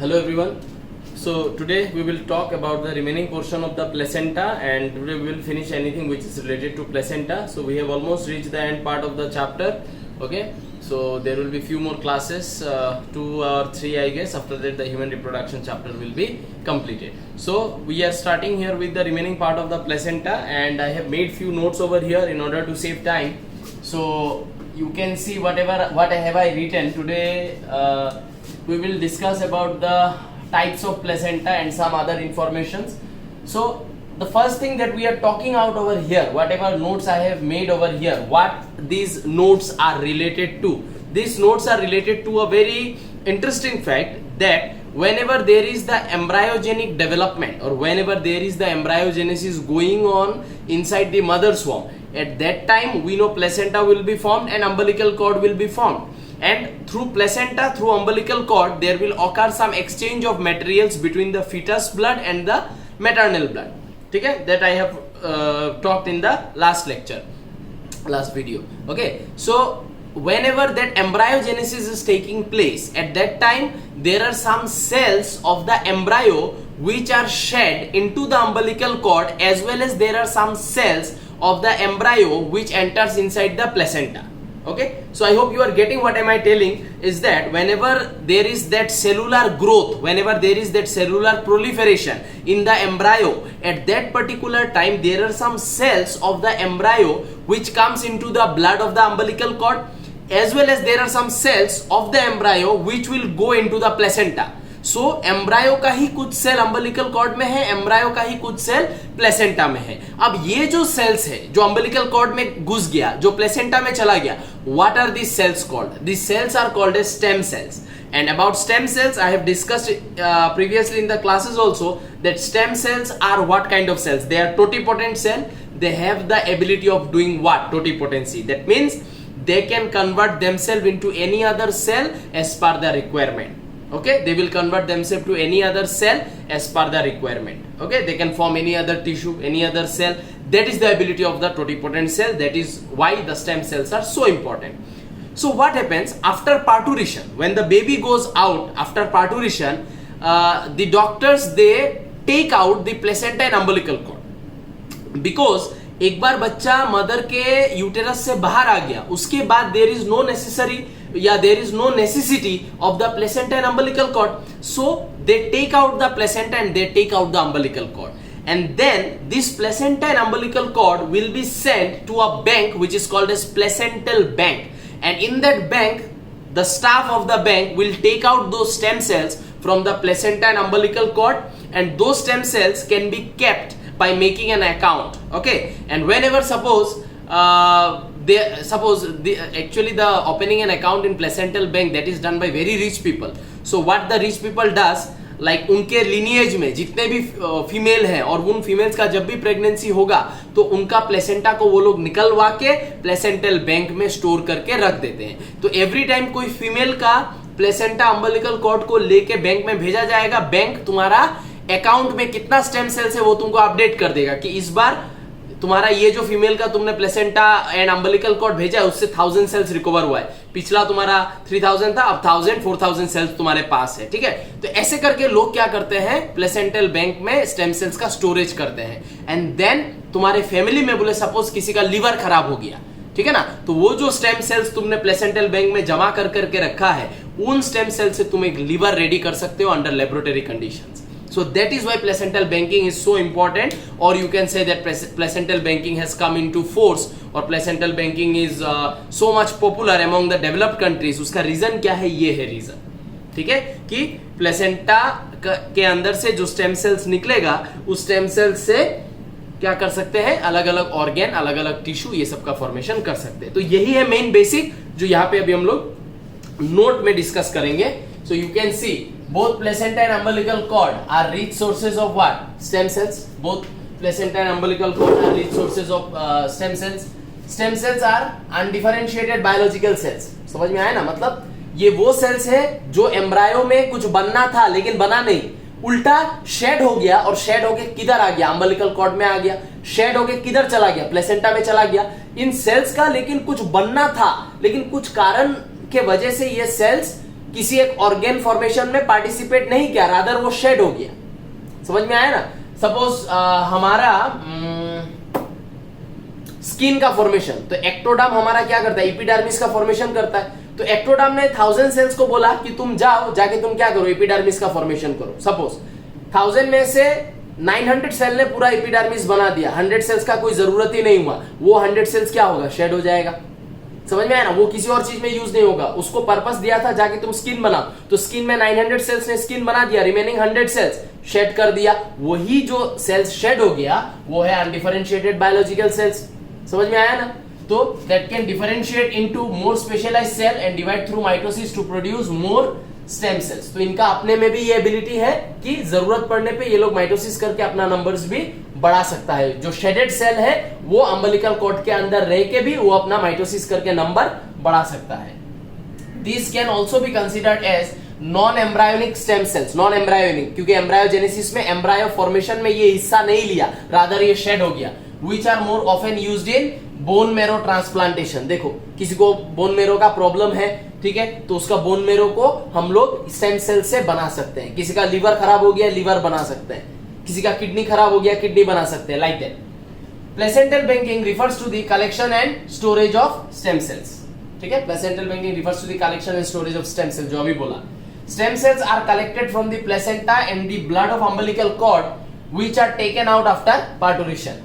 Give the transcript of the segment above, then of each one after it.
Hello everyone. So today we will talk about the remaining portion of the placenta, and today we will finish anything which is related to placenta. So we have almost reached the end part of the chapter. Okay, so there will be few more classes, 2 or 3 I guess. After that the human reproduction chapter will be completed. So we are starting here with the remaining part of the placenta, and I have made few notes over here in order to save time. So you can see what have I written today. We will discuss about the types of placenta and some other informations. So the first thing that we are talking out over here, whatever notes I have made over here, what these notes are related to. These notes are related to a very interesting fact that whenever there is the embryogenic development, or whenever there is the embryogenesis going on inside the mother's womb, at that time we know placenta will be formed and umbilical cord will be formed. And through placenta, through umbilical cord, there will occur some exchange of materials between the fetus blood and the maternal blood. Okay, that I have talked in the last lecture, last video. Okay, so whenever that embryogenesis is taking place, at that time there are some cells of the embryo which are shed into the umbilical cord, as well as there are some cells of the embryo which enters inside the placenta. Okay, so I hope you are getting what am I telling, is that whenever there is that cellular growth, whenever there is that cellular proliferation in the embryo, at that particular time there are some cells of the embryo which comes into the blood of the umbilical cord, as well as there are some cells of the embryo which will go into the placenta. So embryo का ही कुछ cell umbilical cord में है, embryo का ही कुछ cell placenta में है. अब ये जो सेल्स है जो अम्बिलिकल कॉर्ड में घुस गया, जो प्लेसेंटा में चला गया, what are this cells called? This cells are called as stem cells. And about stem cells, I have discussed previously in the classes also that stem cells are what kind of cells? They are totipotent cell. They have the ability of doing what? Totipotency. That means they can convert themselves into any other cell as per the requirement. Okay, they will convert themselves to any other cell as per the requirement. Okay, they can form any other tissue, any other cell. That is the ability of the totipotent cell. That is why the stem cells are so important. So what happens after parturition? When the baby goes out after parturition, the doctors, they take out the placenta and umbilical cord, because एक बार बच्चा mother के uterus से बाहर आ गया, उसके बाद there is no necessary या there is no necessity of the placenta and umbilical cord. So they take out the placenta and they take out the umbilical cord, and then this placenta and umbilical cord will be sent to a bank which is called as placental bank, and in that bank the staff of the bank will take out those stem cells from the placenta and umbilical cord, and those stem cells can be kept by making an account. Okay, and whenever suppose actually the opening an account in placental bank, that is done by very rich people. So what the rich people does, like उनके lineage में जितने भी female हैं, और उन females का जब भी प्रेगनेंसी होगा तो उनका प्लेसेंटा को वो लोग निकलवा के प्लेसेंटल बैंक में स्टोर करके रख देते हैं. तो एवरी टाइम कोई फीमेल का प्लेसेंटा अम्बिलिकल कॉर्ड को लेके बैंक में भेजा जाएगा, बैंक तुम्हारा अकाउंट में कितना स्टेम सेल्स है वो तुमको अपडेट कर देगा कि इस बार तुम्हारा ये जो फीमेल का तुमने प्लेसेंटा एंड अम्बिलिकल कॉर्ड भेजा है उससे 1000 सेल्स रिकवर हुआ है, पिछला तुम्हारा 3000 था, अब 1000 4000 सेल्स तुम्हारे पास है. ठीक है, तो ऐसे करके लोग क्या करते हैं, प्लेसेंटल बैंक में स्टेम सेल्स का स्टोरेज करते हैं. एंड देन तुम्हारे फैमिली में बोले सपोज किसी का लीवर खराब हो गया, ठीक है ना, तो वो जो स्टेम सेल्स तुमने प्लेसेंटल बैंक में जमा कर करके रखा है, उन स्टेम सेल से तुम एक लीवर रेडी कर सकते हो under laboratory conditions. So that is why placental banking is so important, or you can say that placental banking has come into force, or placental banking is so much popular among the developed countries. उसका reason क्या है? ये है reason. ठीक है, कि placenta के अंदर से जो स्टेम सेल्स निकलेगा, उस स्टेम सेल्स से क्या कर सकते हैं, अलग अलग ऑर्गेन, अलग अलग टिश्यू, ये सब का फॉर्मेशन कर सकते हैं. तो यही है मेन बेसिक जो यहाँ पे अभी हम लोग नोट में डिस्कस करेंगे. So you can see both placenta and umbilical cord are rich sources of what? Stem cells. Both placenta and umbilical cord are rich sources of stem cells. Stem cells are undifferentiated biological cells. समझ में आया ना? मतलब ये वो sales है जो embryo में कुछ बनना था लेकिन बना नहीं, उल्टा शेड हो गया, और शेड होके किधर आ गया? अम्बिलिकल कॉर्ड में आ गया. शेड होके किधर चला गया? प्लेसेंटा में चला गया. इन सेल्स का लेकिन कुछ बनना था, लेकिन कुछ कारण के वजह से ये सेल्स किसी एक ऑर्गेन फॉर्मेशन में पार्टिसिपेट नहीं किया, रादर वो शेड हो गया। समझ में आया ना? सपोज हमारा स्किन का फॉर्मेशन, तो एक्टोडर्म हमारा क्या करता है? एपिडर्मिस का फॉर्मेशन करता है। तो एक्टोडर्म ने 1000 सेल्स को बोला कि तुम जाओ, जाके तुम क्या करो? एपिडर्मिस का फॉर्मेशन करो। सपोज 1000 में से 900 सेल ने पूरा एपिडर्मिस बना दिया, 100 सेल्स का कोई जरूरत ही नहीं हुआ, वो 100 सेल्स क्या होगा? शेड हो जाएगा। समझ में आया ना? वो किसी और चीज में यूज नहीं होगा, उसको पर्पस दिया था जाके तुम स्किन बनाओ, तो स्किन में 900 सेल्स ने स्किन बना दिया, रिमेनिंग 100 सेल्स शेड कर दिया। वही जो सेल्स शेड हो गया वो है अनडिफरेंशिएटेड बायोलॉजिकल सेल्स। समझ में आया ना? तो that can differentiate into more specialized cell and divide through mitosis to produce more stem cells. तो इनका अपने में भी ये एबिलिटी है कि जरूरत पड़ने पे ये लोग माइटोसिस करके अपना नंबर्स भी बढ़ा सकता है। जो शेडेड सेल है वो अम्बिलिकल कॉर्ड के अंदर रह के भी वो अपना माइटोसिस करके नंबर बढ़ा सकता है। This can also be considered as non embryonic stem cells. Non embryonic क्योंकि एम्ब्रायोजेनेसिस में एम्ब्रायो फॉर्मेशन में ये हिस्सा नहीं लिया, रादर ये शेड हो गया। Which are more often used in bone marrow transplantation। देखो किसी को बोन मेरो का प्रॉब्लम है, ठीक है, तो उसका बोन मेरो को हम लोग स्टेम सेल से बना सकते हैं। किसी का लीवर खराब हो गया, लीवर बना सकते हैं। किसी का किडनी खराब हो गया, किडनी बना सकते हैं, like that. Placental banking refers to the collection and storage of stem cells. ठीक है, placental banking refers to the collection and storage of stem cells, जो अभी बोला। Stem cells are collected from the placenta and the blood of umbilical cord which are taken out after parturition.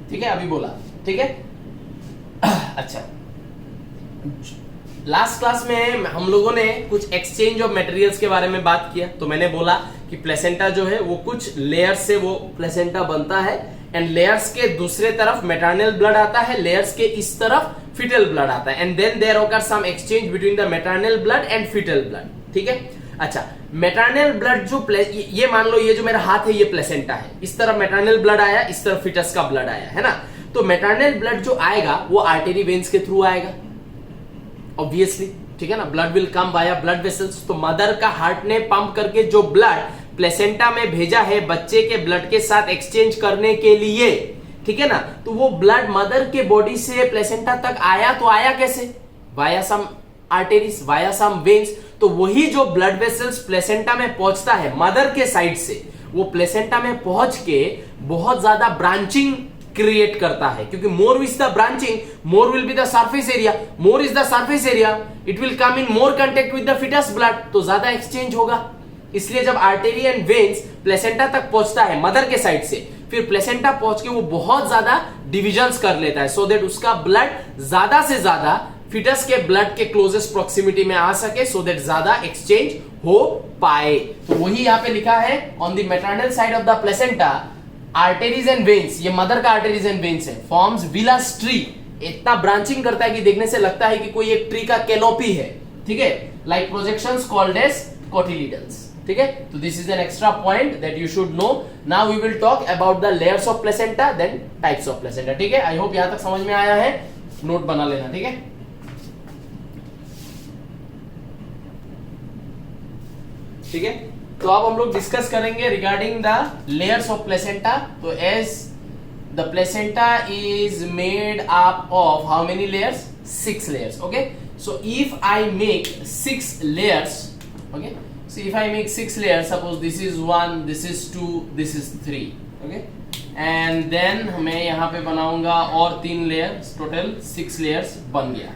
ठीक है, अभी बोला। ठीक है, अच्छा, लास्ट क्लास में हम लोगों ने कुछ एक्सचेंज ऑफ मटेरियल्स के बारे में बात किया। तो मैंने बोला कि प्लेसेंटा जो है वो कुछ लेयर्स से वो प्लेसेंटा बनता है, एंड लेयर्स के दूसरे तरफ मैटरनल ब्लड आता है, लेयर्स के इस तरफ फिटल ब्लड आता है, and then there occur some exchange between the maternal blood and fetal blood. ठीक है, अच्छा, मैटरनल ब्लड जो ये मान लो ये जो मेरा हाथ है ये प्लेसेंटा है, इस तरफ मैटरनल ब्लड आया, इस तरफ फिटस का ब्लड आया, है ना? तो मैटरनल ब्लड जो आएगा वो आर्टरी वेन्स के थ्रू आएगा ऑब्वियसली। ठीक है ना? Blood will come via blood vessels. तो मदर का हार्ट ने पंप करके जो ब्लड प्लेसेंटा में भेजा है बच्चे के ब्लड के साथ एक्सचेंज करने के लिए, ठीक है ना, तो वो ब्लड मदर के बॉडी से प्लेसेंटा तक आया, तो आया कैसे? Via some arteries, via some veins. तो वही जो ब्लड वेसल्स प्लेसेंटा में पहुंचता है मदर के साइड से, वो प्लेसेंटा में पहुंच के बहुत ज्यादा ब्रांचिंग क्रिएट करता है, क्योंकि more is the branching, more will be the surface area, more is the surface area, it will come in more contact with the fetus blood, तो ज्यादा एक्सचेंज होगा। इसलिए जब आर्टेरी एंड वेन्स प्लेसेंटा तक पहुंचता है मदर के side से, फिर प्लेसेंटा पहुंच के वो बहुत ज्यादा डिविजन्स कर लेता है, सो दैट उसका ब्लड ज्यादा से ज्यादा फिटस के ब्लड के क्लोजेस्ट प्रोक्सिमिटी में आ सके, सो दैट ज्यादा एक्सचेंज हो पाए। तो वही यहां पे लिखा है, on the maternal side of the placenta arteries and veins, ये मदर का आर्टेरीज एंड वेन्स है, फॉर्म्स विलास ट्री। इतना ब्रांचिंग करता है कि देखने से लगता है कि कोई एक ट्री का कैनोपी है। ठीक है, like projections called as cotyledons. ठीक है, तो this is an extra point that you should know. Now we will talk about the layers of placenta, then types of placenta. ठीक है, आई होप यहां तक समझ में आया है, नोट बना लेना। ठीक है, ठीक है, तो अब हम लोग डिस्कस करेंगे regarding the layers of placenta. तो as the placenta is made up of how many layers? 6 layers. Okay, so if I make 6 layers, okay, so if I make 6 layers, suppose this is 1, this is 2, this is 3, okay, and then मैं यहाँ पे बनाऊंगा और 3 layers, total 6 layers बन गया।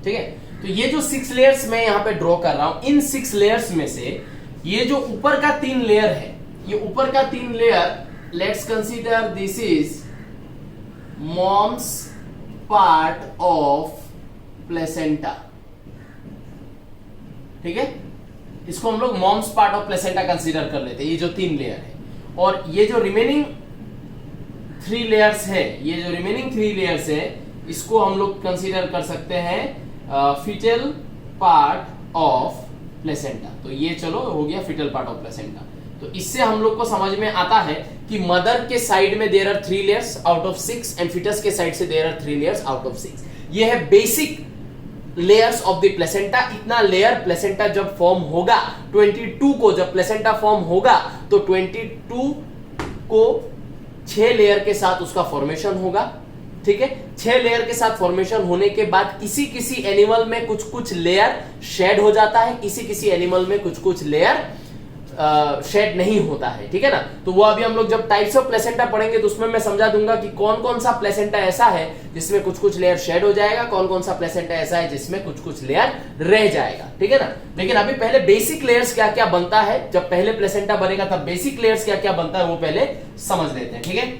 ठीक है, तो ये जो 6 layers मैं यहाँ पे ड्रॉ कर रहा हूं, इन 6 layers में से ये जो ऊपर का 3 लेयर है, ये ऊपर का 3 layer, let's consider this is mom's part of placenta. ठीक है, इसको हम लोग mom's part of placenta consider कर लेते हैं, ये जो 3 लेयर है। और ये जो रिमेनिंग 3 लेयर्स है, ये जो रिमेनिंग 3 लेयर्स है, इसको हम लोग कंसीडर कर सकते हैं फिटल पार्ट ऑफ प्लेसेंटा। तो ये चलो हो गया फिटल पार्ट ऑफ प्लेसेंटा। तो इससे हम लोग को समझ में आता है कि मदर के साइड में there are 3 layers out of 6 and fetus के साइड से there are 3 layers out of 6। ये है basic layers of the placenta. इतना लेयर प्लेसेंटा जब फॉर्म होगा, 22 को जब प्लेसेंटा फॉर्म होगा, तो 22 को 6 लेयर के साथ उसका फॉर्मेशन होगा। ठीक है। 6 लेयर के साथ फॉर्मेशन होने के बाद किसी किसी एनिमल में कुछ कुछ लेयर शेड हो जाता है, किसी किसी एनिमल में कुछ कुछ लेयर शेड नहीं होता है, ठीक है ना। तो वो अभी हम लोग जब टाइप्स ऑफ प्लेसेंटा पढ़ेंगे तो उसमें मैं समझा दूंगा कि कौन कौन सा प्लेसेंटा ऐसा है जिसमें कुछ कुछ लेयर शेड हो जाएगा, कौन कौन सा प्लेसेंटा ऐसा है जिसमें कुछ कुछ लेयर रह जाएगा, ठीक है ना। लेकिन अभी पहले बेसिक लेयर्स क्या क्या बनता है, जब पहले प्लेसेंटा बनेगा तब बेसिक लेयर्स क्या क्या बनता है वो पहले समझ लेते हैं, ठीक है।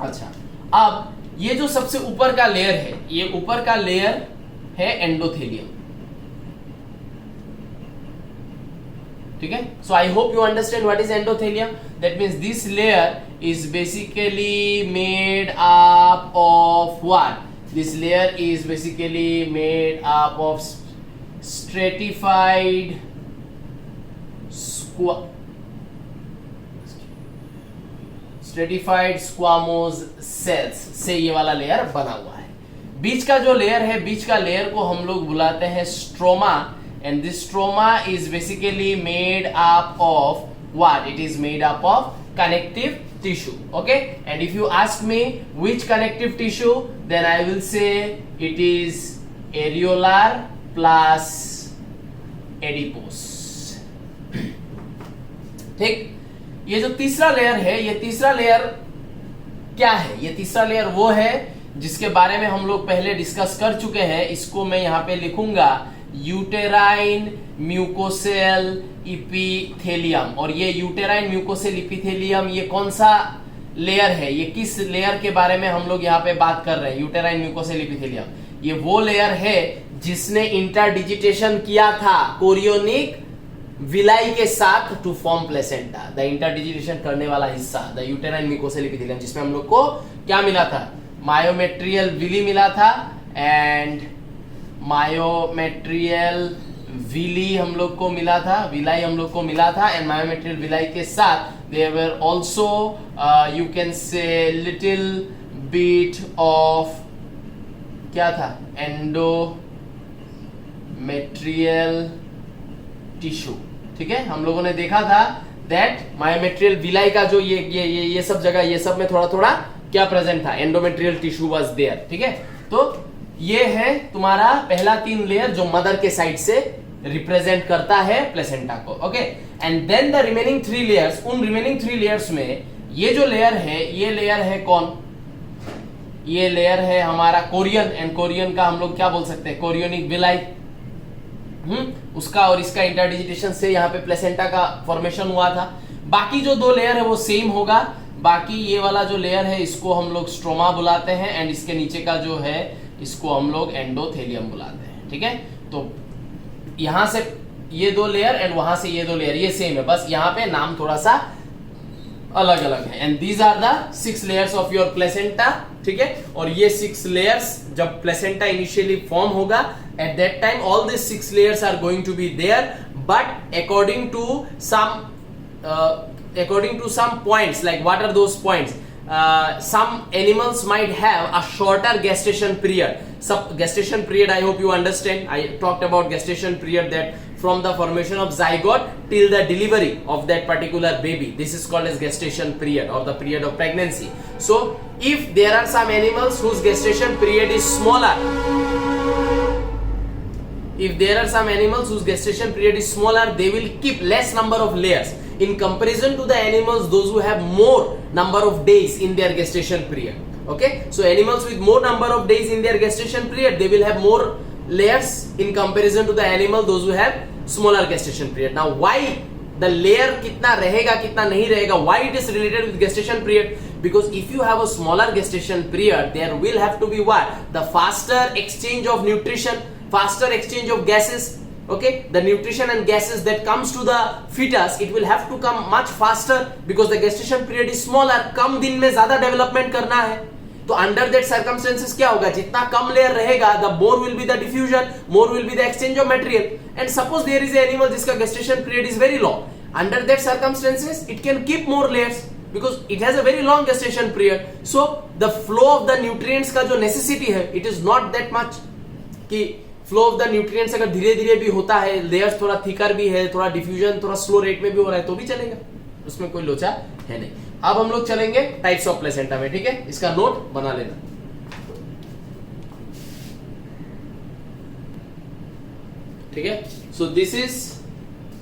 अच्छा, अब ये जो सबसे ऊपर का लेयर है, ये ऊपर का लेयर है एंडोथेलियम, ठीक है। So I hope you understand what is endothelium. That means this layer is basically made up of what, this layer is basically made up of stratified squamous cells से ये वाला लेयर बना हुआ है। बीच का जो लेयर है, बीच का लेयर को हम लोग बुलाते हैं stroma, and this stroma is basically made up of what? It is made up of connective tissue, okay. And if you ask me which connective tissue, then I will say it is areolar plus adipose, ठीक। ये जो तीसरा layer है, ये तीसरा layer क्या है? ये तीसरा लेयर वो है जिसके बारे में हम लोग पहले डिस्कस कर चुके हैं। इसको मैं यहाँ पे लिखूंगा यूटेराइन म्यूकोसेल इपिथेलियम। और ये यूटेराइन म्यूकोसेल इपिथेलियम ये कौन सा लेयर है, ये किस लेयर के बारे में हम लोग यहाँ पे बात कर रहे हैं? यूटेराइन म्यूकोसेल इपिथेलियम ये वो लेयर है जिसने इंटरडिजिटेशन किया था कोरियोनिक विलाई के साथ टू फॉर्म प्लेसेंटा। द इंटरडिजिटेशन करने वाला हिस्सा द यूटेराइन म्यूकोसेल इपिथेलियम, जिसमें हम लोग को क्या मिला था? मायोमेट्रियल विली मिला था, एंड मायोमेट्रियल विली हम लोग को मिला था, विलाई हम लोग को मिला था। एंड मायोमेट्रियल विलाई के साथ there were also you can say little bit of क्या था? एंडोमेट्रियल टिश्यू, ठीक है। हम लोगों ने देखा था दैट मायोमेट्रियल विलाई का जो ये सब जगह, ये सब में थोड़ा थोड़ा क्या प्रेजेंट था? एंडोमेट्रियल टिश्यू वाज देयर, ठीक है। तो ये है तुम्हारा पहला 3 लेयर जो मदर के साइड से रिप्रेजेंट करता है प्लेसेंटा को, okay. And then the remaining 3 layers, उन रिमेनिंग 3 लेयर्स में ये जो लेयर है, ये लेयर है कौन? ये लेयर है हमारा कोरियन। एंड कोरियन का हम लोग क्या बोल सकते हैं? कोरियोनिक विलाई, उसका और इसका इंटरडिजिटेशन से यहाँ पे प्लेसेंटा का फॉर्मेशन हुआ था। बाकी जो 2 लेयर है वो सेम होगा। बाकी ये वाला जो लेयर है इसको हम लोग स्ट्रोमा बुलाते हैं, एंड इसके नीचे का जो है इसको हम लोग एंडोथेलियम बुलाते हैं, ठीक है। तो यहां से ये 2 लेयर एंड वहां से ये 2 लेयर ये सेम है, बस यहाँ पे नाम थोड़ा सा अलग अलग है। And these are the 6 layers of your placenta, ठीक है। और ये 6 लेयर्स जब प्लेसेंटा इनिशियली फॉर्म होगा, at that time all this 6 layers are going to be there, but according to some points, like what are those points? Some animals might have a shorter gestation period. Gestation period, I hope you understand. I talked about gestation period, that from the formation of zygote till the delivery of that particular baby, this is called as gestation period, or the period of pregnancy. So if there are some animals whose gestation period is smaller, they will keep less number of layers in comparison to the animals those who have more number of days in their gestation period, okay. So animals with more number of days in their gestation period, they will have more layers in comparison to the animal those who have smaller gestation period. Now why the layer kitna rahega kitna nahi rahega, why it is related with gestation period? Because if you have a smaller gestation period, there will have to be what? The faster exchange of nutrition, faster exchange of gases, okay. The nutrition and gases that comes to the fetus, it will have to come much faster because the gestation period is smaller. कम दिन में ज्यादा development करना है, तो under that circumstances क्या होगा? जितना कम layer रहेगा, the more will be the diffusion, more will be the exchange of material. And suppose there is an animal जिसका gestation period is very long, under that circumstances it can keep more layers because it has a very long gestation period. So the flow of the nutrients का जो necessity है, it is not that much कि flow of the nutrients अगर धीरे धीरे भी होता है, लेयर्स थोड़ा थिकर भी है, थोड़ा डिफ्यूजन थोड़ा स्लो रेट में भी हो रहा है तो भी चलेगा, उसमें कोई लोचा है नहीं। अब हम लोग चलेंगे टाइप्स ऑफ प्लेसेंटा में, ठीक है। इसका नोट बना लेना। ठीक है. So this is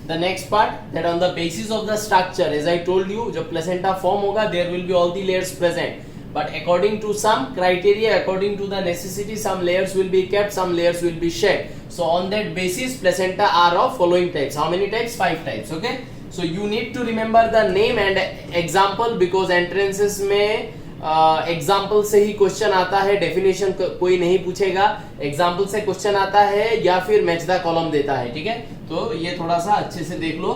the next part, that on the basis of the structure, as I told you, जब placenta form होगा there will be all the layers present, but according to some criteria, according to the necessity, some layers will be kept, some layers will be shed. So on that basis placenta are of following types. How many types? 5 types. Okay, so you need to remember the name and example, because entrances में example से ही question आता है, definition कोई नहीं पूछेगा, example से question आता है या फिर मैच द कॉलम देता है. ठीक है, तो ये थोड़ा सा अच्छे से देख लो.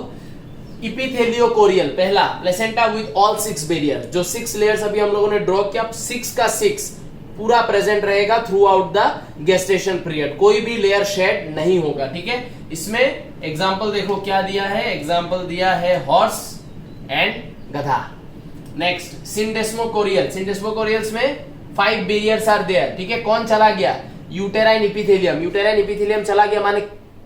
इपिथेलियोकोरियल पहला, प्लेसेंटा विद ऑल 6 बेरियर. जो 6 लेयर्स अभी हम लोगों ने ड्रॉ किया, 6 का 6 पूरा प्रेजेंट रहेगा through out the gestation period, कोई भी लेयर शेड नहीं होगा. ठीक है, इसमें एग्जाम्पल देखो क्या दिया है. एग्जाम्पल दिया है हॉर्स एंड गधा. Next, syndesmochorial. सिंडेस्मोकोरियल्स में 5 बेरियर्स आर देयर. ठीक है, कौन चला गया? Uterine epithelium. यूटेराइन इपिथेलियम चला गया माने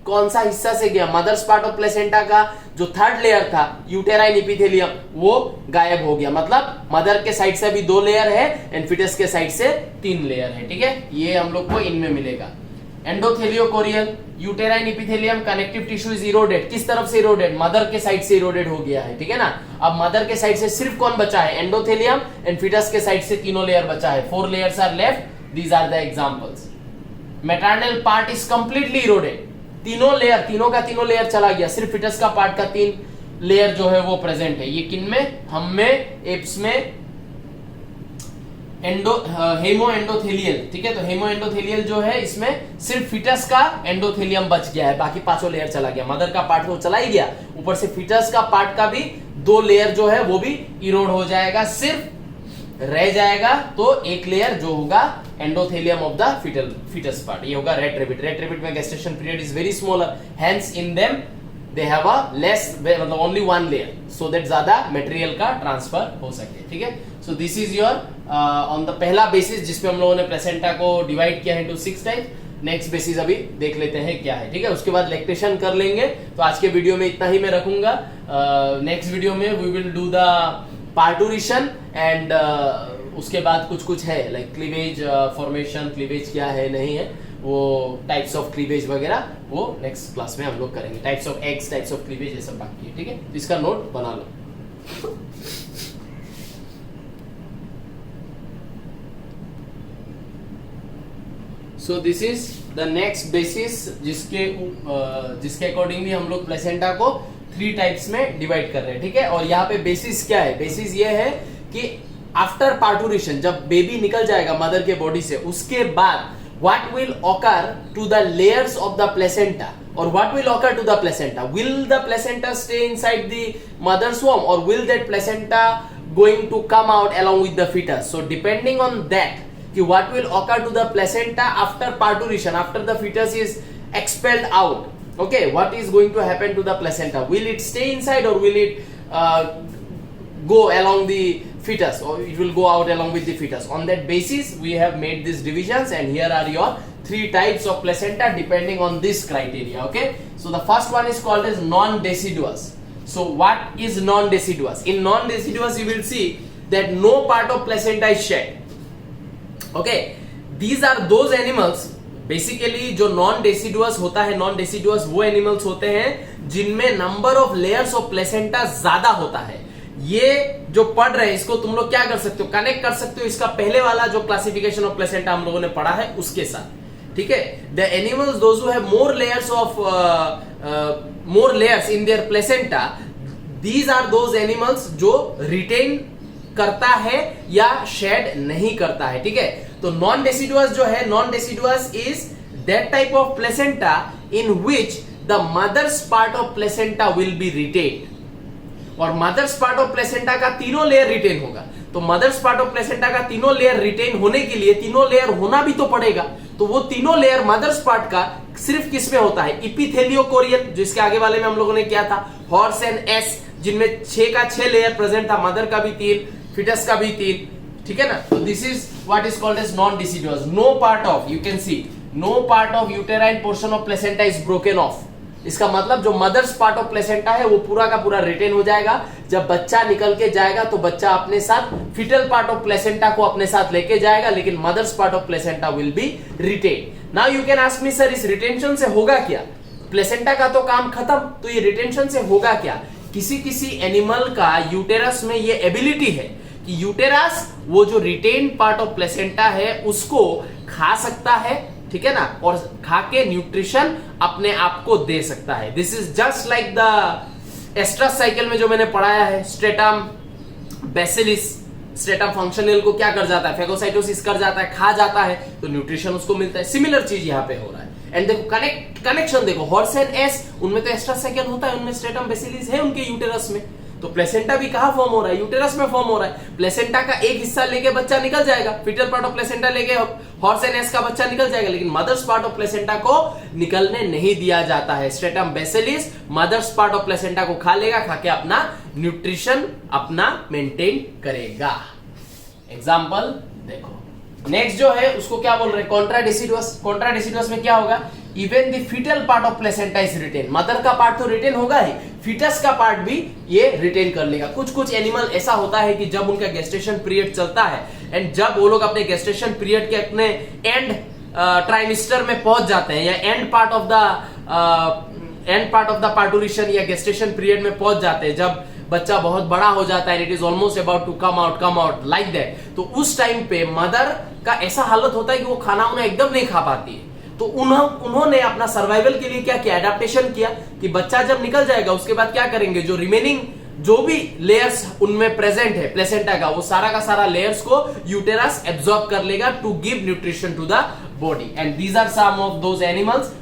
कौन सा हिस्सा से गया? मदर्स पार्ट ऑफ प्लेसेंटा का जो 3rd लेयर था यूटेराइन इपिथेलियम, वो गायब हो गया. मतलब मदर के साइड से भी 2 लेयर है एंड फिटस के साइड से 3 लेयर है. ठीक है, ये हम लोग को इनमें मिलेगा. Endotheliochorial, uterine epithelium connective tissue is eroded. किस तरफ से इरोडेड? मदर के साइड से इरोडेड हो गया है. ठीक है ना. अब मदर के साइड से सिर्फ कौन बचा है? एंडोथेलियम. एंड फिटस के साइड से तीनों लेयर बचा है. 4 layers are left. These are the examples. Maternal part is completely eroded. तीनों लेयर, तीनों का तीनों लेयर चला गया, सिर्फ फिटस का पार्ट का 3 लेयर जो है वो प्रेजेंट है. ये किन में? हम में, एप्स में, हेमो एंडोथेलियल. ठीक है, तो हेमो एंडोथेलियल जो है इसमें सिर्फ फिटस का एंडोथेलियम बच गया है, बाकी 5 लेयर चला गया. मदर का पार्ट तो चला ही गया, ऊपर से फिटस का पार्ट का भी 2 लेयर जो है वो भी इरोड हो जाएगा. सिर्फ रह जाएगा तो एक लेयर जो होगा endothelium of the fetus part, ये होगा रेड रेबिट. रेड रेबिट में gestation period is very smaller, hence in them they have a less, मतलब ओनली 1 लेयर, सो दैट ज्यादा मटेरियल का ट्रांसफर हो सके. ठीक है, so this is your on the पहला बेसिस जिसपे हम लोगों ने प्लेसेंटा को डिवाइड किया है इनटू 6 टाइप. नेक्स्ट बेसिस अभी देख लेते हैं क्या है. ठीक है, उसके बाद लैक्टेशन कर लेंगे. तो आज के वीडियो में इतना ही मैं रखूंगा. नेक्स्ट वीडियो में we will do the parturition and उसके बाद कुछ है लाइक क्लीवेज फॉर्मेशन, क्लीवेज क्या है नहीं है, वो टाइप्स ऑफ क्लीवेज वगैरह वो नेक्स्ट क्लास में हम लोग करेंगे. Types of eggs, types of cleavage, ये सब बाकी है. ठीक है, तो इसका नोट बना लो. So this is the next basis जिसके अकॉर्डिंगली हम लोग प्लेसेंटा को 3 टाइप्स में डिवाइड कर रहे हैं. ठीक है, और यहाँ पे बेसिस क्या है? बेसिस ये है कि आफ्टर पार्टूरिशन, जब बेबी निकल जाएगा मदर के बॉडी से, उसके बाद what will occur to the layers of the placenta, or what will occur to the placenta? Will the placenta stay inside the mother's womb, or will that placenta going to come out along with the fetus? So depending on that, what will occur to the placenta after parturition, after the fetus is expelled out, okay, what is going to happen to the placenta? Will it stay inside or will it go along the fetus, or it will go out along with the fetus? On that basis we have made these divisions, and here are your 3 types of placenta depending on this criteria. Okay, so the first one is called as non-deciduous. So what is non-deciduous? In non-deciduous you will see that no part of placenta is shed. Okay, these are those animals, basically जो non deciduous होता है, non deciduous वो animals होते हैं जिनमें number of layers of placenta ज्यादा होता है. ये जो पढ़ रहे हैं इसको तुम लोग क्या कर सकते हो? कनेक्ट कर सकते हो इसका पहले वाला जो क्लासिफिकेशन ऑफ प्लेसेंटा हम लोगों ने पढ़ा है उसके साथ. ठीक है, the animals those who have more layers in their placenta, these are those animals जो रिटेन करता है या शेड नहीं करता है. ठीक है, तो नॉन डेसिडुअस जो है, non deciduous is that type of placenta in which the mother's part of placenta will be retained, और मदर्स पार्ट ऑफ प्लेसेंटा का तीनों लेयर रिटेन होगा. तो मदर्स पार्ट ऑफ प्लेसेंटा का तीनों लेयर रिटेन होने के लिए तीनों लेयर होना भी तो पड़ेगा. तो वो तीनों लेयर मदर्स पार्ट का सिर्फ किस में होता है? इपिथेलियोकोरियल, जो इसके आगे वाले में हम लोगों ने किया था, हॉर्स एंड एस, जिनमें 6 का 6 लेयर प्रेजेंट था, मदर का भी 3, फिटस का भी 3. ठीक है ना. तो this is what is called as non deciduous. No part of, you can see, no part of uterine portion of placenta is broken off. इसका मतलब जो मदर्स पार्ट ऑफ प्लेसेंटा है वो पूरा का पूरा रिटेन हो जाएगा. जब बच्चा निकल के जाएगा तो बच्चा अपने साथ फिटल पार्ट ऑफ प्लेसेंटा को अपने साथ लेके जाएगा, लेकिन mother's part of placenta will be retain. Now you can ask me, sir इस रिटेंशन से होगा क्या? प्लेसेंटा का तो काम खत्म, तो ये रिटेंशन से होगा क्या? किसी किसी एनिमल का यूटेरस में ये एबिलिटी है कि यूटेरस वो जो रिटेन पार्ट ऑफ प्लेसेंटा है उसको खा सकता है, ठीक है ना, और खा के न्यूट्रिशन अपने आप को दे सकता है। This is just like the estrous cycle में जो मैंने पढ़ाया है, स्ट्रेटम बेसिलिस स्ट्रेटम फंक्शनल को क्या कर जाता है, फेगोसाइटोसिस कर जाता है, खा जाता है, तो न्यूट्रिशन उसको मिलता है। सिमिलर चीज यहाँ पे हो रहा है। एंड देखो कनेक्शन देखो, हॉर्स एंड एस उनमें तो एस्ट्रस साइकिल होता है, उनमें स्ट्रेटम बेसिलिस है उनके यूटेरस में, तो प्लेसेंटा भी कहां फॉर्म हो रहा है? यूटेरस में फॉर्म हो रहा है। प्लेसेंटा का एक हिस्सा लेके बच्चा निकल जाएगा, फीटल पार्ट ऑफ प्लेसेंटा लेके हॉर्स एंड एस का बच्चा निकल जाएगा, लेकिन मदर्स पार्ट ऑफ प्लेसेंटा को निकलने नहीं दिया जाता है। Stratum basalis mother's part of placenta को खा लेगा, खा के अपना न्यूट्रिशन अपना मेंटेन करेगा। एग्जाम्पल देखो, नेक्स्ट जो है उसको क्या बोल रहे हैं? कॉन्ट्राडेसिडुअस। कॉन्ट्राडेसिडुअस में क्या होगा? Even the fetal part of placenta is retain. Mother का पार्ट तो रिटेन होगा ही, फीटस का पार्ट भी ये रिटेन कर लेगा। कुछ कुछ एनिमल ऐसा होता है कि जब उनका गेस्टेशन पीरियड चलता है एंड जब वो लोग अपने गेस्टेशन पीरियड के अपने एंड ट्राइमिस्टर में पहुंच जाते हैं या एंड पार्ट ऑफ द पार्टूरिशन या गेस्टेशन पीरियड में पहुंच जाते हैं, जब बच्चा बहुत बड़ा हो जाता है, it is almost about to come out like that, तो उस टाइम पे मदर का ऐसा हालत होता है कि वो खाना उन्हें एकदम नहीं खा पाती है। तो उन्होंने अपना सर्वाइवल के लिए क्या किया? एडेप्टेशन किया कि बच्चा जब निकल जाएगा उसके बाद क्या करेंगे, जो रिमेनिंग जो भी लेयर्स उनमें प्रेजेंट है प्लेसेंटा का, वो सारा का सारा लेयर्स को यूटेरस एब्सॉर्ब कर लेगा to give nutrition to the body. And these are some of those animals.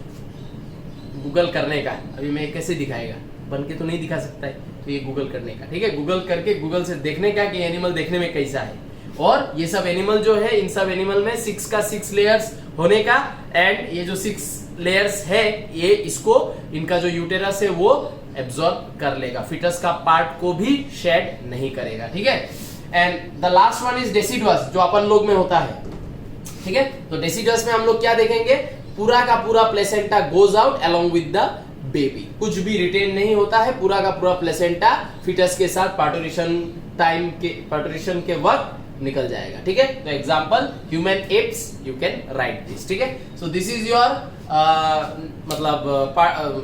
Google करने का, अभी मैं कैसे दिखाएगा, बन के तो नहीं दिखा सकता है, तो ये गूगल करने का, ठीक है, गूगल करके गूगल से देखने का कि एनिमल देखने में कैसा है। और ये सब एनिमल जो है, इन सब एनिमल में 6 का 6 लेयर्स होने का, एंड ये जो 6 लेयर्स है ये इसको इनका जो यूटेरस है वो एब्सॉर्ब कर लेगा, फिटस का पार्ट को भी शेड नहीं करेगा, ठीक है। And the last one is deciduous, जो अपन लोग में होता है, ठीक है। तो डेसिडुअस में हम लोग क्या देखेंगे? पूरा का पूरा placenta goes out along with the baby, कुछ भी रिटेन नहीं होता है, पूरा का पूरा प्लेसेंटा फिटस के साथ पार्टूरिशन के वक्त निकल जाएगा, ठीक है। तो example human apps, you can write this, ठीक है। सो दिस इज योर मतलब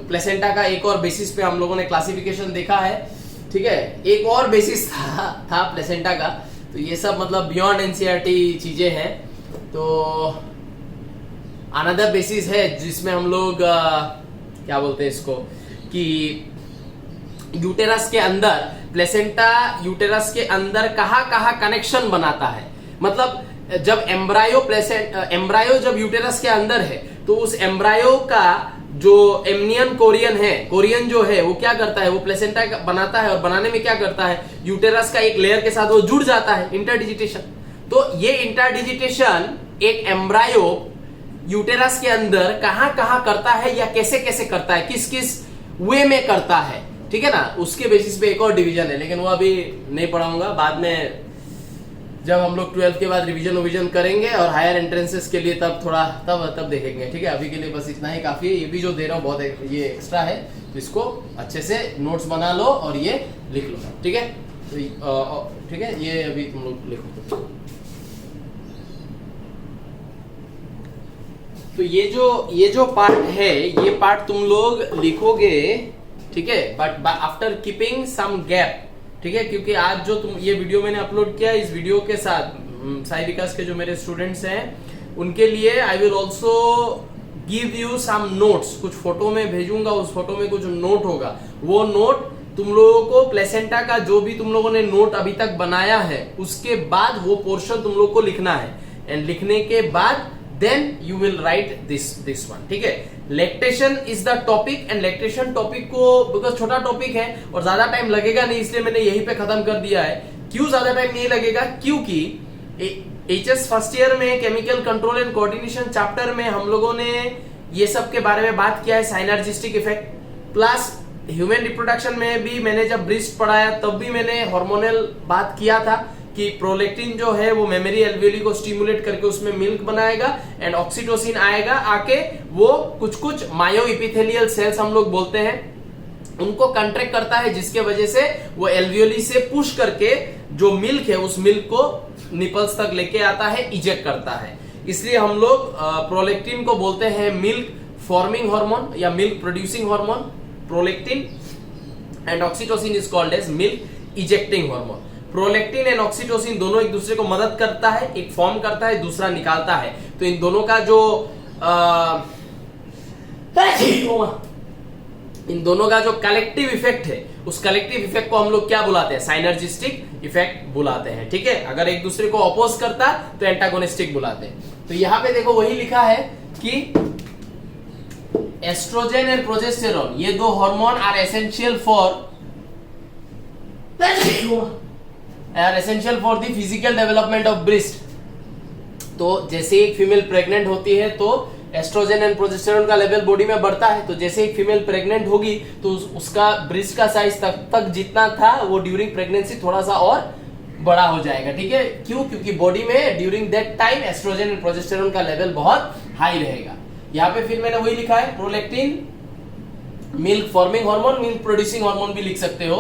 प्लेसेंटा का एक और बेसिस पे हम लोगों ने क्लासिफिकेशन देखा है, ठीक है। एक और बेसिस था प्लेसेंटा का, तो ये सब मतलब बियॉन्ड एनसीईआरटी चीजें हैं। तो अनदर बेसिस है जिसमें हम लोग क्या बोलते हैं इसको, कि यूटेरस के अंदर प्लेसेंटा यूटेरस के अंदर कहाँ कनेक्शन बनाता है। मतलब जब एम्ब्रायो जब यूटेरस के अंदर है तो उस एम्ब्रायो का जो एमनियन कोरियन है, कोरियन जो है वो क्या करता है, वो प्लेसेंटा बनाता है, और बनाने में क्या करता है, यूटेरस का एक लेयर के साथ वो जुड़ जाता है, इंटरडिजिटेशन। तो ये इंटरडिजिटेशन एक एम्ब्रायो यूटेरस के अंदर कहाँ करता है या कैसे कैसे करता है, किस किस वे में करता है, ठीक है ना, उसके बेसिस पे एक और डिवीजन है, लेकिन वो अभी नहीं पढ़ाऊंगा, बाद में जब हम लोग 12th के बाद रिवीजन करेंगे और हायर एंट्रेंसेस के लिए तब देखेंगे, ठीक है। अभी के लिए बस इतना ही काफी है। ये भी जो दे रहा हूँ बहुत ये एक्स्ट्रा है, तो इसको अच्छे से नोट्स बना लो और ये लिख लो, ठीक है। ठीक है, ये अभी तुम लोग लिखो। तो ये जो पार्ट है, ये पार्ट तुम लोग लिखोगे, ठीक है, but after keeping some gap, ठीक है, क्योंकि आज जो ये वीडियो मैंने अपलोड किया, इस वीडियो के साथ साई विकास के जो मेरे स्टूडेंट्स हैं उनके लिए I will also give you some notes, कुछ फोटो में भेजूंगा, उस फोटो में कुछ नोट होगा, वो नोट तुम लोगों को प्लेसेंटा का जो भी तुम लोगों ने नोट अभी तक बनाया है उसके बाद वो पोर्शन तुम लोग को लिखना है, एंड लिखने के बाद then you will write this one, ठीक है। Lactation is the topic, and lactation topic को बिकॉज छोटा टॉपिक है और ज्यादा टाइम लगेगा नहीं, इसलिए मैंने यहीं पे खत्म कर दिया है। क्यों ज्यादा टाइम नहीं लगेगा? क्योंकि एचएस फर्स्ट ईयर में chemical control and coordination chapter में हम लोगों ने ये सब के बारे में बात किया है, साइनर्जिस्टिक इफेक्ट, प्लस ह्यूमन रिप्रोडक्शन में भी मैंने जब ब्रिस्ट पढ़ाया तब भी मैंने हार्मोनल बात किया था कि प्रोलेक्टिन जो है वो मेमोरी एल्वियोली को स्टिमुलेट करके उसमें मिल्क बनाएगा, एंड ऑक्सीटोसिन आएगा आके वो कुछ मायो इपिथेलियल सेल्स हम लोग बोलते हैं उनको कंट्रैक्ट करता है, जिसके वजह से वो एल्वियोली से पुश करके जो मिल्क है उस मिल्क को निपल्स तक लेके आता है, इजेक्ट करता है। इसलिए हम लोग प्रोलेक्टिन को बोलते हैं मिल्क फॉर्मिंग हार्मोन या milk producing hormone prolactin, and oxytocin is called as milk ejecting hormone. Prolactin and oxytocin दोनों एक दूसरे को मदद करता है, एक फॉर्म करता है, दूसरा निकालता है। तो इन दोनों का जो कलेक्टिव इफेक्ट है, उस कलेक्टिव इफेक्ट को हम लोग क्या बुलाते हैं? साइनर्जिस्टिक इफेक्ट बुलाते हैं। ठीक है, अगर एक दूसरे को अपोज करता तो एंटागोनिस्टिक बुलाते हैं। तो यहां पे देखो वही लिखा है कि एस्ट्रोजन एंड प्रोजेस्टेरॉन, ये दो hormone are essential for the physical development of breast. तो जैसे एक फीमेल प्रेग्नेंट होती है तो एस्ट्रोजन एंड प्रोजेस्टेरॉन का लेवल बॉडी में बढ़ता है। तो जैसे एक फीमेल प्रेग्नेंट होगी तो उसका ब्रेस्ट का साइज तक जितना था वो ड्यूरिंग प्रेगनेंसी थोड़ा सा और बड़ा हो जाएगा। ठीक है, क्यों? क्योंकि बॉडी में during that time estrogen and progesterone का लेवल बहुत हाई रहेगा। यहाँ पे फिर मैंने वही लिखा है, prolactin milk forming hormone, milk producing hormone भी लिख सकते हो।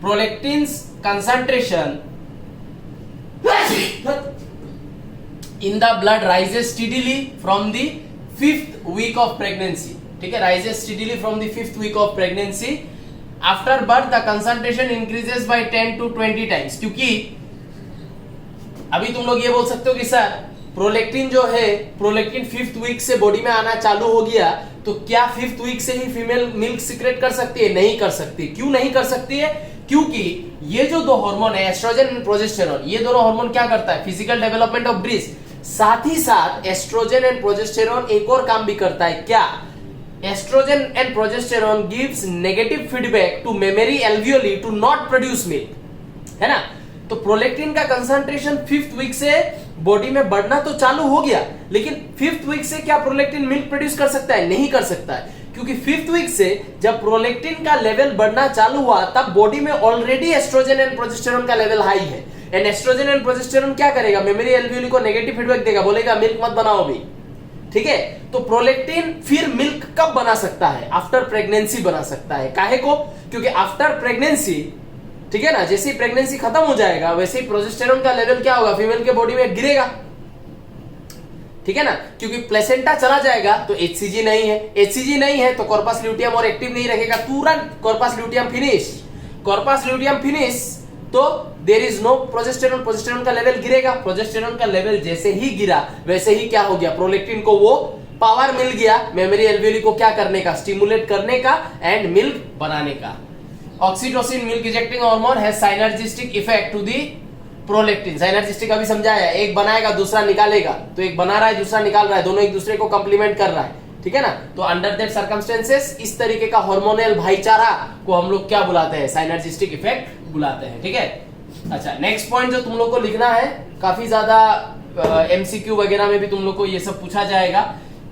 Prolactin's concentration in the blood rises steadily from the 5th week of pregnancy. ठीक है, rises steadily from the 5th week of pregnancy. After birth the concentration increases by 10 to 20 times. क्योंकि अभी तुम लोग ये बोल सकते हो कि सर प्रोलैक्टिन जो है, प्रोलैक्टिन 5th वीक से बॉडी में आना चालू हो गया तो क्या 5th वीक से ही फीमेल मिल्क सीक्रेट कर सकती है? नहीं कर सकती। क्यों नहीं कर सकती है? क्योंकि ये जो दो हार्मोन है एस्ट्रोजन एंड प्रोजेस्टेरॉन, ये दोनों हार्मोन क्या करता है? Physical development of breast. साथ ही साथ एस्ट्रोजन एंड प्रोजेस्टेरॉन एक और काम भी करता है। क्या? Estrogen and progesterone gives negative feedback to mammary alveoli to not produce milk, है ना? तो प्रोलैक्टिन का कंसंट्रेशन 5th वीक से बॉडी में बढ़ना तो चालू हो गया, लेकिन 5th वीक से क्या प्रोलैक्टिन मिल्क प्रोड्यूस कर सकता है? नहीं कर सकता है, क्योंकि 5th वीक से जब प्रोलैक्टिन का लेवल बढ़ना चालू हुआ तब बॉडी में ऑलरेडी एस्ट्रोजन एंड प्रोजेस्टेरॉन का लेवल हाई है। एंड एस्ट्रोजन एंड प्रोजेस्टेरॉन क्या करेगा? मेमोरी एल्वियोली को नेगेटिव फीडबैक देगा, बोलेगा मिल्क मत बनाओ अभी। ठीक है, तो प्रोलैक्टिन फिर मिल्क कब बना सकता है? आफ्टर प्रेगनेंसी बना सकता है। काहे को? क्योंकि आफ्टर प्रेगनेंसी, ठीक है ना, जैसे ही प्रेगनेंसी खत्म हो जाएगा वैसे ही प्रोजेस्टेरॉन का लेवल क्या होगा? फीमेल के बॉडी में गिरेगा। ठीक है ना, क्योंकि प्लेसेंटा चला जाएगा तो एचसीजी नहीं है, एचसीजी नहीं है तो कॉर्पस ल्यूटियम और एक्टिव नहीं रहेगा, तुरंत corpus luteum finish. Corpus luteum finish तो there is no progesterone, progesterone का लेवल गिरेगा। प्रोजेस्टेरॉन का लेवल जैसे ही गिरा वैसे ही क्या हो गया? प्रोलैक्टिन को वो पावर मिल गया मेमोरी एल्वियोली को क्या करने का? स्टिमुलेट करने का एंड मिल्क बनाने का। Oxytocin milk ejecting hormone has synergistic effect to the prolactin. Synergistic अभी समझाया, एक बनाएगा दूसरा निकालेगा, तो एक बना रहा है दूसरा निकाल रहा है, दोनों एक दूसरे को कंप्लीमेंट कर रहा है। ठीक है ना, तो अंडर दैट सर्कमस्टेंसेस इस तरीके का हार्मोनल भाईचारा को हम लोग क्या बुलाते हैं? साइनर्जिस्टिक इफेक्ट बुलाते हैं। ठीक है, अच्छा नेक्स्ट पॉइंट जो तुम लोग को लिखना है, काफी ज्यादा एमसीक्यू वगैरह में भी तुम लोग को ये सब पूछा जाएगा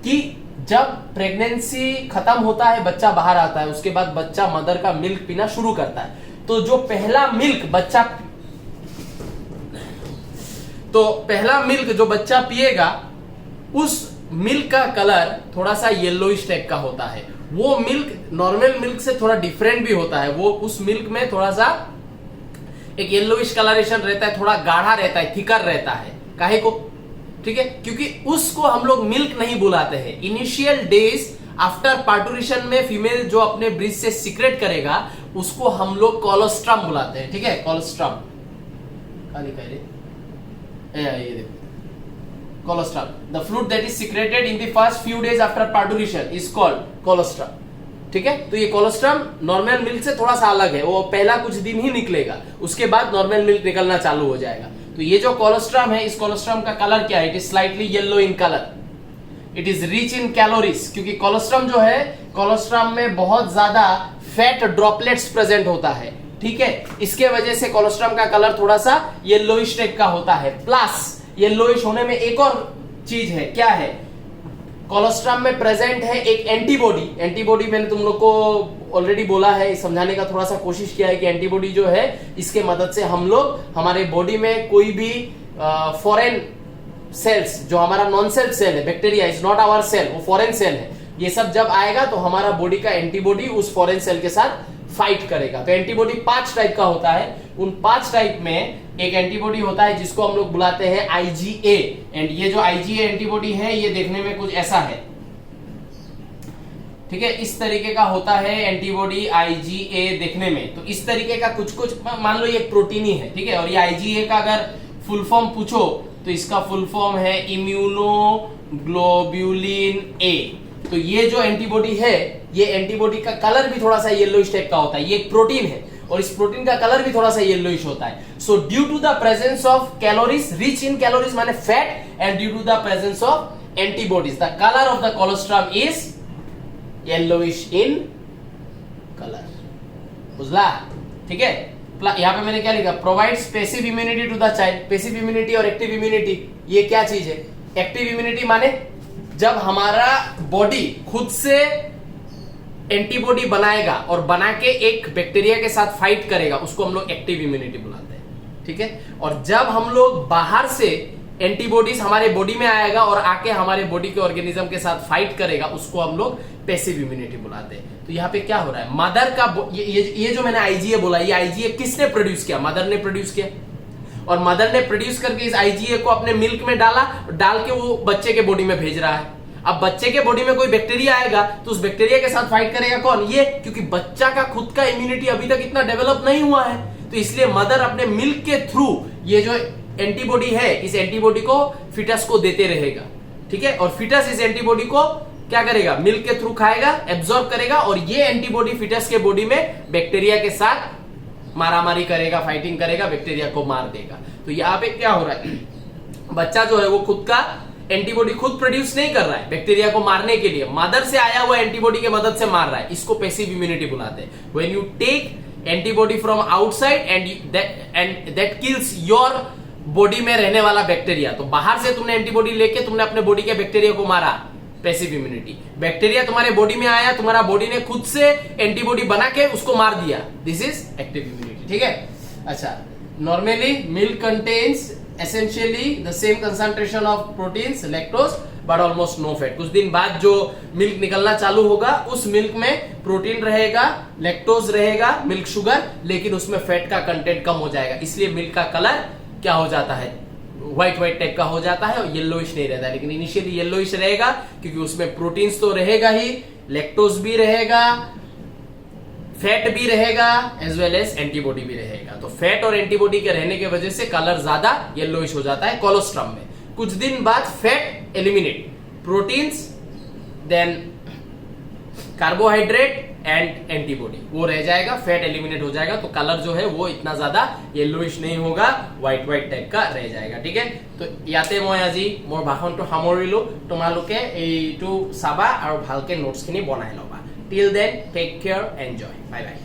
कि जब प्रेगनेंसी खत्म होता है, बच्चा बाहर आता है, उसके बाद बच्चा मदर का मिल्क पीना शुरू करता है, तो जो पहला मिल्क जो बच्चा पिएगा उस मिल्क का कलर थोड़ा सा येलोइश टाइप का होता है। वो मिल्क नॉर्मल मिल्क से थोड़ा डिफरेंट भी होता है, वो उस मिल्क में थोड़ा सा एक येलोइश कलरेशन रहता है, थोड़ा गाढ़ा रहता है, थिकर रहता है। काहे को? ठीक है, क्योंकि उसको हम लोग मिल्क नहीं बुलाते हैं। इनिशियल डेज आफ्टर पार्टुरेशन में फीमेल जो अपने ब्रेस्ट से सीक्रेट करेगा उसको हम लोग कोलोस्ट्रम बुलाते हैं। ठीक है, कोलोस्ट्रम ये देखो colostrum, the fluid that is secreted in the first few days after parturition is called colostrum. ठीक है, तो ये कोलोस्ट्रम नॉर्मल मिल्क से थोड़ा सा अलग है, वो पहला कुछ दिन ही निकलेगा, उसके बाद नॉर्मल मिल्क निकलना चालू हो जाएगा। तो ये जो कोलोस्ट्रम है, इस कोलोस्ट्रम का कलर क्या है? It is slightly yellow in colour, it is rich in calories, क्योंकि कोलोस्ट्रम जो है, कोलोस्ट्रम में बहुत ज्यादा फैट ड्रॉपलेट्स प्रेजेंट होता है। ठीक है, इसके वजह से कोलोस्ट्रम का कलर थोड़ा सा येलोइश टाइप का होता है। प्लस येलोइश होने में एक और चीज है, क्या है? कोलोस्ट्रम में प्रेजेंट है एक एंटीबॉडी। एंटीबॉडी मैंने तुम लोग को ऑलरेडी बोला है, समझाने का थोड़ा सा कोशिश किया है कि एंटीबॉडी जो है, इसके मदद से हम लोग हमारे बॉडी में कोई भी फॉरेन सेल्स, जो हमारा नॉन सेल्फ सेल है, bacteria is not our cell, वो फॉरेन सेल है, ये सब जब आएगा तो हमारा बॉडी का एंटीबॉडी उस फॉरेन सेल के साथ फाइट करेगा। तो एंटीबॉडी 5 टाइप का होता है, उन 5 टाइप में एक एंटीबॉडी होता है जिसको हम लोग बुलाते हैं IgA। एंड ये जो IgA एंटीबॉडी है, ये देखने में कुछ ऐसा है। ठीक है, इस तरीके का होता है एंटीबॉडी IgA देखने में। तो इस तरीके का कुछ कुछ, मान लो ये प्रोटीन ही है, ठीक है, और ये IgA का अगर फुल फॉर्म पूछो तो इसका फुल फॉर्म है इम्यूनोग्लोब्युलिन A। तो ये जो एंटीबॉडी है, ये एंटीबॉडी का कलर भी थोड़ा सा येलोइश टाइप का होता है। ये एक प्रोटीन है और इस प्रोटीन का कलर भी थोड़ा सा येलोइश होता है। So due to the presence of calories, rich in calories माने fat, and due to the presence of antibodies, the colour of the cholesterol is yellowish in colour. बुझला? ठीक है, यहाँ पे मैंने क्या लिखा, provides passive immunity to the child. Passive immunity और एक्टिव इम्यूनिटी ये क्या चीज है? एक्टिव इम्यूनिटी माने जब हमारा बॉडी खुद से एंटीबॉडी बनाएगा और बना के एक बैक्टीरिया के साथ फाइट करेगा, उसको हम लोग एक्टिव इम्यूनिटी बुलाते हैं। ठीक है, और जब हम लोग बाहर से एंटीबॉडीज हमारे बॉडी में आएगा और आके हमारे बॉडी के ऑर्गेनिज्म के साथ फाइट करेगा, उसको हम लोग पैसिव इम्यूनिटी बुलाते हैं। तो यहाँ पे क्या हो रहा है, मदर का ये जो मैंने IgA बोला, ये IgA किसने प्रोड्यूस किया? मदर ने प्रोड्यूस किया, और मदर ने प्रोड्यूस करके इस IgA को अपने मिल्क में डाला, डाल के वो बच्चे के बॉडी में भेज रहा है। अब बच्चे के बॉडी में कोई बैक्टीरिया आएगा तो उस बैक्टीरिया के साथ फाइट करेगा कौन? ये, क्योंकि बच्चा का खुद का इम्यूनिटी अभी तक इतना डेवलप नहीं हुआ है। तो इसलिए मदर अपने मिल्क के थ्रू ये जो एंटीबॉडी है, इस एंटीबॉडी को फिटस को देते रहेगा। ठीक है, और फिटस इस एंटीबॉडी को क्या करेगा? मिल्क के थ्रू खाएगा, एब्जॉर्ब करेगा, और ये एंटीबॉडी फिटस के बॉडी में बैक्टीरिया के साथ मारामारी करेगा, फाइटिंग करेगा, बैक्टीरिया को मार देगा। तो यहाँ पे क्या हो रहा है, बच्चा जो है वो खुद का एंटीबॉडी खुद प्रोड्यूस नहीं कर रहा है बैक्टीरिया को मारने के लिए, मदर से आया हुआ एंटीबॉडी के मदद से मार रहा है। इसको पैसिव इम्यूनिटी बुलाते हैं। When you take antibody from outside and that kills your body में रहने वाला बैक्टीरिया। तो बाहर से तुमने एंटीबॉडी लेके तुमने अपने बॉडी के बैक्टीरिया को मारा, पैसिव इम्यूनिटी। बैक्टीरिया तुम्हारे बॉडी में आया, तुम्हारा बॉडी ने खुद से एंटीबॉडी बना के उसको मार दिया, दिस इज एक्टिव इम्यूनिटी। ठीक है, अच्छा, normally milk contains essentially the same concentration of proteins, lactose, but almost no fat। कुछ दिन बाद जो मिल्क निकलना चालू होगा, उस मिल्क में प्रोटीन रहेगा, लैक्टोज रहेगा, मिल्क शुगर, लेकिन उसमें फैट का कंटेंट कम हो जाएगा। इसलिए मिल्क का कलर क्या हो जाता है? व्हाइट व्हाइट टाइप का हो जाता है और येलोइश नहीं रहता है। लेकिन इनिशियली येलोइश रहेगा क्योंकि उसमें प्रोटीन्स तो रहेगा ही, लैक्टोज भी रहेगा, फैट भी रहेगा, एज वेल एज एंटीबॉडी भी रहेगा। तो फैट और एंटीबॉडी के रहने की वजह से कलर ज्यादा येलोइश हो जाता है कोलोस्ट्रम में। कुछ दिन बाद fat eliminate, proteins, then carbohydrate and antibody वो रह जाएगा, फैट एलिमिनेट हो जाएगा। तो कलर जो है वो इतना ज्यादा येलोइश नहीं होगा, व्हाइट व्हाइट टाइप का रह जाएगा। ठीक है, तो ইয়াতে মই আজি মোৰ ভাষণটো সামৰিলো। তোমালোকে এইটো চাবা আৰু ভালকে নোটছখিনি বনাই ল'বা। Till then, take care, enjoy. Bye bye.